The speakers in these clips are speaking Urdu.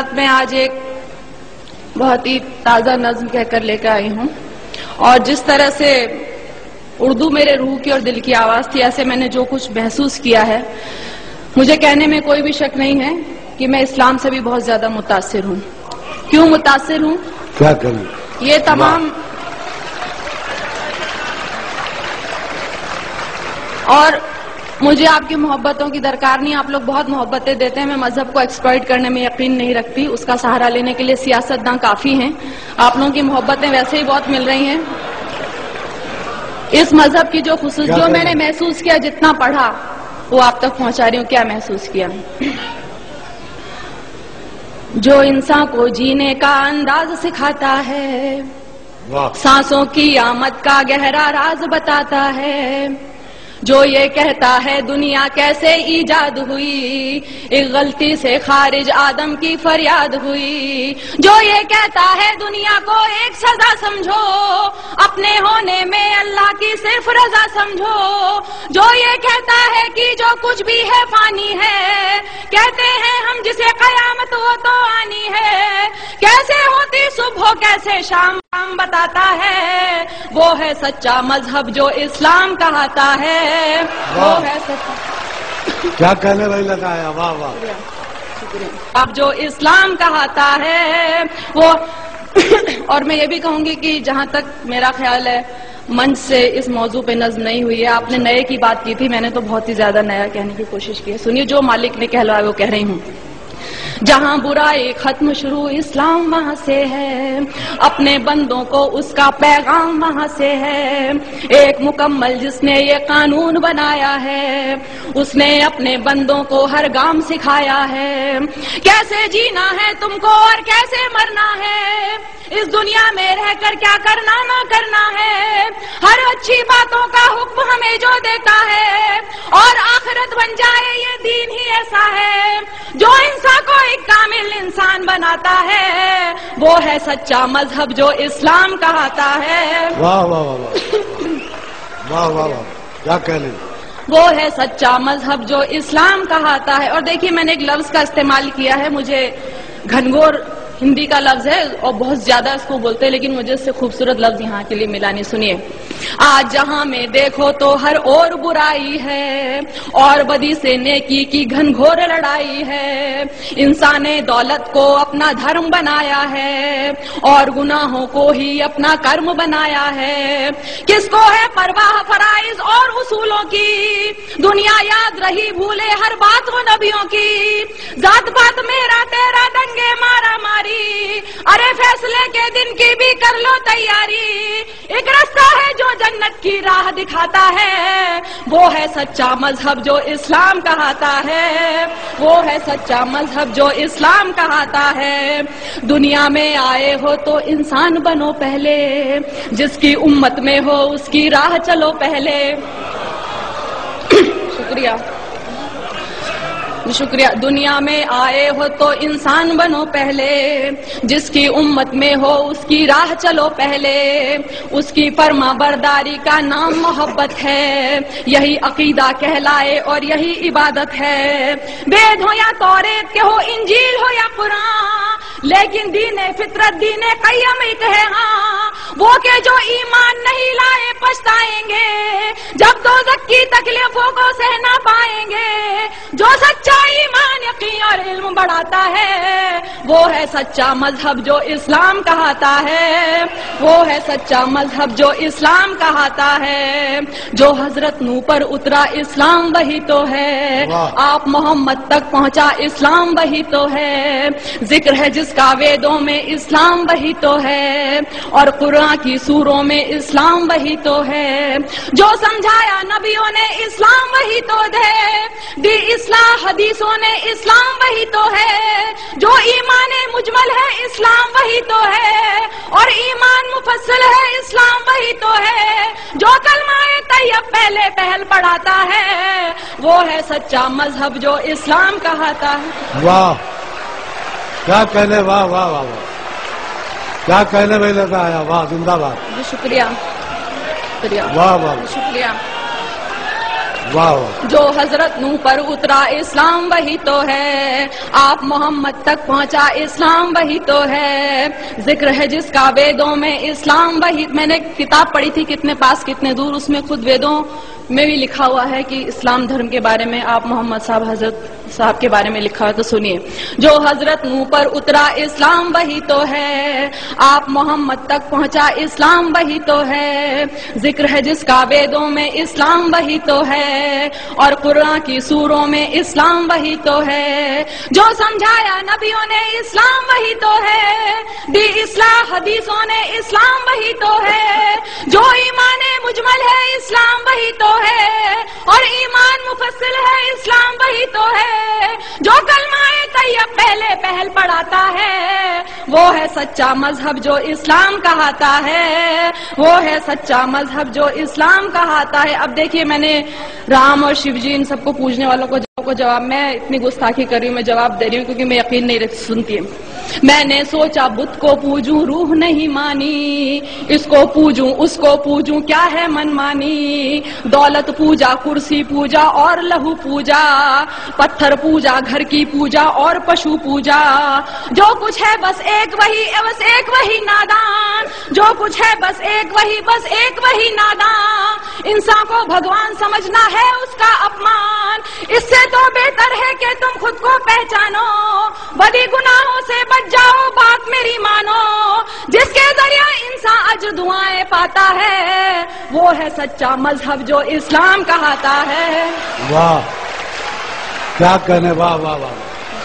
خدمت میں آج ایک بہت ہی تازہ نظم کہہ کر لے کر آئی ہوں، اور جس طرح سے اردو میرے روح کی اور دل کی آواز تھی، ایسے میں نے جو کچھ محسوس کیا ہے، مجھے کہنے میں کوئی بھی شک نہیں ہے کہ میں اسلام سے بھی بہت زیادہ متاثر ہوں۔ کیوں متاثر ہوں؟ کیا کروں؟ یہ تمام اور مجھے آپ کی محبتوں کی درکار نہیں، آپ لوگ بہت محبتیں دیتے ہیں، میں مذہب کو ایکسپلائٹ کرنے میں یقین نہیں رکھتی، اس کا سہارا لینے کے لیے سیاستداں کافی ہیں، آپ لوگوں کی محبتیں ویسے ہی بہت مل رہی ہیں۔ اس مذہب کی جو خصوص جو میں نے محسوس کیا، جتنا پڑھا وہ آپ تک پہنچا رہی ہوں۔ کیا محسوس کیا؟ جو انسان کو جینے کا انداز سکھاتا ہے، سانسوں کی آمد کا گہرا راز بتاتا ہے، جو یہ کہتا ہے دنیا کیسے ایجاد ہوئی، ایک غلطی سے خارج آدم کی فریاد ہوئی، جو یہ کہتا ہے دنیا کو ایک سزا سمجھو، اپنے ہونے میں اللہ کی صرف رضا سمجھو، جو یہ کہتا ہے کہ جو کچھ بھی ہے فانی ہے، کہتے ہیں ہم جسے قیامت وہ تو آنی ہے، کیسے ہوتی صبح کیسے شام بتاتا ہے، وہ ہے سچا مذہب جو اسلام کہاتا ہے، وہ ہے سچا۔ کیا کہنے بھائی لگایا، واہ واہ، اب جو اسلام کہاتا ہے وہ اور میں یہ بھی کہوں گی کہ جہاں تک میرا خیال ہے منچ سے اس موضوع پہ نظم نہیں ہوئی ہے، آپ نے نئے کی بات کی تھی، میں نے تو بہت ہی زیادہ نیا کہنے کی کوشش کی ہے۔ سنیے، جو مالک نے کہلوایا وہ کہہ رہی ہوں۔ جہاں برائی ختم شروع اسلام وہاں سے ہے، اپنے بندوں کو اس کا پیغام وہاں سے ہے، ایک مکمل جس نے یہ قانون بنایا ہے، اس نے اپنے بندوں کو ہر گام سکھایا ہے، کیسے جینا ہے تم کو اور کیسے مرنا ہے، اس دنیا میں رہ کر کیا کرنا نہ کرنا ہے، ہر اچھی باتوں کا حکم ہمیں جو دیتا ہے، اور آخرت بن جائے یہ دین ہی ایسا ہے جو انسان کو ایک کامل انسان بناتا ہے، وہ ہے سچا مذہب جو اسلام کہاتا ہے۔ واہ واہ واہ واہ واہ واہ، کیا کہنے، وہ ہے سچا مذہب جو اسلام کہاتا ہے۔ اور دیکھیے، میں نے ایک لفظ کا استعمال کیا ہے، مجھے گھنگور ہندی کا لفظ ہے اور بہت زیادہ اس کو بولتے ہیں، لیکن مجھے اس سے خوبصورت لفظ یہاں کے لیے ملا نہیں۔ سنیے، آج جہاں میں دیکھو تو ہر اور برائی ہے، اور بدی سے نیکی کی گھنگھور لڑائی ہے، انسان نے دولت کو اپنا دھرم بنایا ہے، اور گناہوں کو ہی اپنا کرم بنایا ہے، کس کو ہے پرواہ فرائض اور اصولوں کی، دنیا یاد رہی بھولے ہر بات وہ نبیوں کی، ذات پات میرا تیرا دنگے مارا ماری، ارے فیصلے کے دن کی بھی کر لو تیاری، ایک راستہ ہے جو جنت کی راہ دکھاتا ہے، وہ ہے سچا مذہب جو اسلام کہاتا ہے، وہ ہے سچا مذہب جو اسلام کہاتا ہے۔ دنیا میں آئے ہو تو انسان بنو پہلے، جس کی امت میں ہو اس کی راہ چلو پہلے۔ شکریہ شکریہ۔ دنیا میں آئے ہو تو انسان بنو پہلے، جس کی امت میں ہو اس کی راہ چلو پہلے، اس کی فرما برداری کا نام محبت ہے، یہی عقیدہ کہلائے اور یہی عبادت ہے، وید ہو یا توریت کے ہو، انجیل ہو یا قرآن، لیکن دین فطرت دین قیم ایک ہے، ہاں وہ کہ جو ایمان نہیں لائے پچھتائیں گے، جب دوزخ کی تکلیفوں کو سہ نہ پائیں گے، جو سچا ایمان یقین اور علم بڑھاتا ہے، وہ ہے سچا مذہب جو اسلام کہاتا ہے، وہ ہے سچا مذہب جو اسلام کہاتا ہے، جو حضرت نوح پر اترا اسلام وہی تو ہے، آپ محمد تک پہنچا اسلام وہی تو ہے، ذکر ہے جس کا ویدوں میں اسلام وہی تو ہے، اور قرآن کی سوروں میں اسلام وہی تو ہے، جو سمجھایا نبیوں نے اسلام وہی تو دی اصلاح حدیثوں نے اسلام وہی تو ہے، جو ایمان مجمل ہے اسلام وہی تو ہے، اور ایمان مفصل ہے اسلام وہی تو ہے، جو کلمہ طیب پہلے پہل پڑھاتا ہے، وہ ہے سچا مذہب جو اسلام کہاتا ہے۔ واہ، کیا کہنے، واہ واہ واہ واہ، کیا کہنے میں لگا آیا، واہ، زندہ باد۔ شکریہ شکریہ، واہ واہ، شکریہ واہ واہ. جو حضرت نوح پر اترا اسلام وہی تو ہے، آپ محمد تک پہنچا اسلام وہی تو ہے، ذکر ہے جس کا ویدوں میں اسلام وہی. میں نے کتاب پڑھی تھی کتنے پاس کتنے دور، اس میں خود ویدوں میں بھی لکھا ہوا ہے کہ اسلام دھرم کے بارے میں آپ محمد صاحب حضرت صاحب کے بارے میں لکھا ہے. تو سنیے، جو حضرت نوح پر اترا اسلام وہی تو ہے، آپ محمد تک پہنچا اسلام وہی تو ہے، ذکر ہے جس کا ویدوں میں اسلام وہی تو ہے، اور قرآن کی سوروں میں اسلام وہی تو ہے، جو سمجھایا نبیوں نے اسلام وہی تو ہے، دی اصلاح حدیثوں نے اسلام وہی تو ہے، جو ایمان مجمل ہے اسلام وہی تو ہے، اور ایمان مفصل ہے اسلام وہی تو ہے، جو کلمہ طیب پہلے پہل پڑھاتا ہے، وہ ہے سچا مذہب جو اسلام کہاتا ہے، وہ ہے سچا مذہب جو اسلام کہاتا ہے. اب دیکھیے، میں نے رام اور شیو جی ان سب کو پوجنے والوں کو جواب، میں اتنی گستاخی کر رہی ہوں، میں جواب دے رہی ہوں کیونکہ میں یقین نہیں سنتی. میں نے سوچا بت کو پوجوں روح نہیں مانی، اس کو پوجوں اس کو پوجوں کیا ہے من مانی، دولت پوجا کرسی پوجا اور لہو پوجا، پتھر پوجا گھر کی پوجا اور پشو پوجا، جو کچھ ہے بس ایک وہی نادان، جو کچھ ہے بس ایک وہی نادان، انسان کو بھگوان سمجھنا ہے اس کا اپمان، اس سے تو بہتر ہے کہ تم خود کو پہچانو، بدی گناہوں سے بچ جاؤ بات میری مانو، جس کے ذریعہ انسان اجر دعائیں پاتا ہے، وہ ہے سچا مذہب جو اسلام کہاتا ہے. واہ، کیا کہنے، واہ واہ واہ.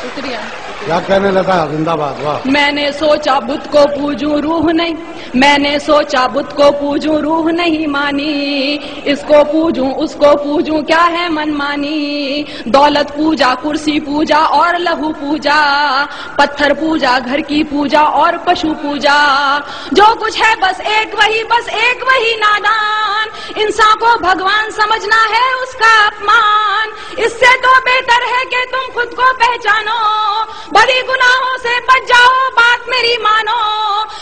شکریہ. کیا کہنے لگا، زندہ باد. واہ. میں نے سوچا بت کو پوجوں روح نہیں، میں نے سوچا بت کو پوجوں روح نہیں مانی، اس کو پوجوں اس کو پوجوں کیا ہے من مانی، دولت پوجا کرسی پوجا اور لہو پوجا، پتھر پوجا گھر کی پوجا اور پشو پوجا، جو کچھ ہے بس ایک وہی نادان، انسان کو بھگوان سمجھنا ہے اس کا اپمان، اس سے تو بہتر ہے کہ تم خود کو پہچانو، بڑی گناہوں سے بچ جاؤ بات میری مانو،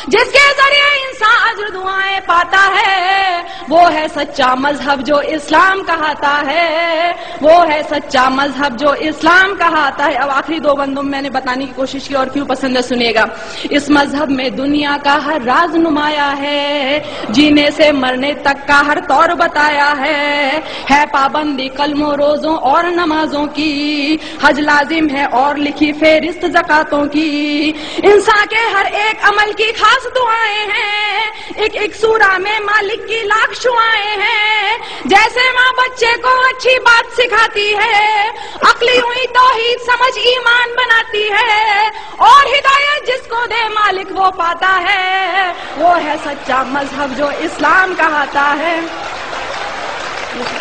جس کے ذریعے انسان اجر دعائیں پاتا ہے، وہ ہے سچا مذہب جو اسلام کہاتا ہے، وہ ہے سچا مذہب جو اسلام کہاتا ہے. اب آخری دو بندوں میں نے بتانے کی کوشش کی اور کیوں پسند ہے سنیے گا. اس مذہب میں دنیا کا ہر راز نمایا ہے، جینے سے مرنے تک کا ہر طور بتایا ہے پابندی کلموں روزوں اور نمازوں کی، حج لازم ہے اور لکھی فہرست زکاتوں کی، انسان کے ہر ایک عمل کی خاص دعائیں ہیں، ایک سورہ میں مالک کی لاکھ شعائیں ہیں، جیسے ماں بچے کو اچھی بات سکھاتی ہے، عقلی ہوئی توحید سمجھ ایمان بناتی ہے، اور ہدایت جس کو دے مالک وہ پاتا ہے، وہ ہے سچا مذہب جو اسلام کہاتا ہے.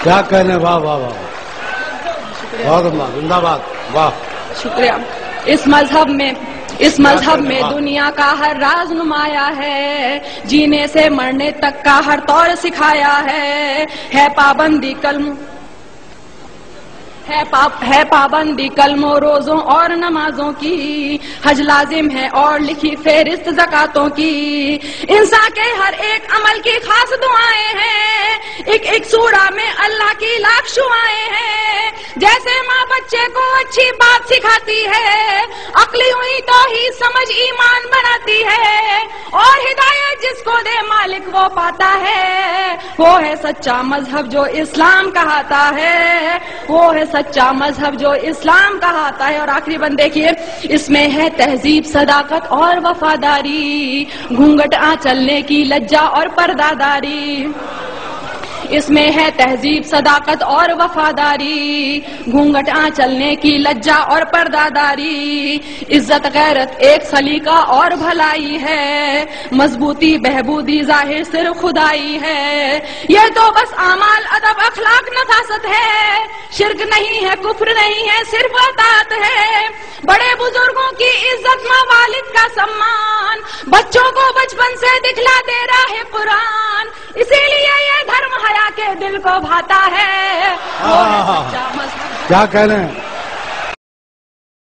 کیا کہنے، واہ واہ واہ. بہت اللہ، زندہ باد. واہ. شکریہ. اس مذہب میں دنیا کا ہر راز نمایا ہے، جینے سے مرنے تک کا ہر طور سکھایا ہے پابندی پابندی کلموں روزوں اور نمازوں کی، حج لازم ہے اور لکھی فہرست زکاتوں کی، انسان کے ہر ایک عمل کی خاص دعائیں ہیں، ایک سورہ میں اللہ کی لاکھ شعائیں ہیں، جیسے ماں بچے کو اچھی بات سکھاتی ہے، عقلی ہوئی توحید سمجھ ایمان بناتی ہے، اور ہدایت جس کو دے مالک وہ پاتا ہے، وہ ہے سچا مذہب جو اسلام کہاتا ہے، وہ ہے سچا مذہب جو اسلام کہاتا ہے. اور آخری بند دیکھیے، اس میں ہے تہذیب صداقت اور وفاداری، گھونگھٹ چلنے کی لجا اور پرداداری، اس میں ہے تہذیب صداقت اور وفاداری، گھونگھٹ چلنے کی لجا اور پرداداری، عزت غیرت ایک سلیقہ اور بھلائی ہے، مضبوطی بہبودی ظاہر صرف خدائی ہے، یہ تو بس اعمال ادب اخلاق نفاست ہے، شرک نہیں ہے کفر نہیں ہے صرف اطاعت ہے، بڑے بزرگوں کی عزت ماں والد کا سمان، بچوں کو بچپن سے دکھلا دے راہ قرآن، اسی لیے یہ دھرم حیا کے دل کو بھاتا ہے. کیا کہہ رہے ہیں.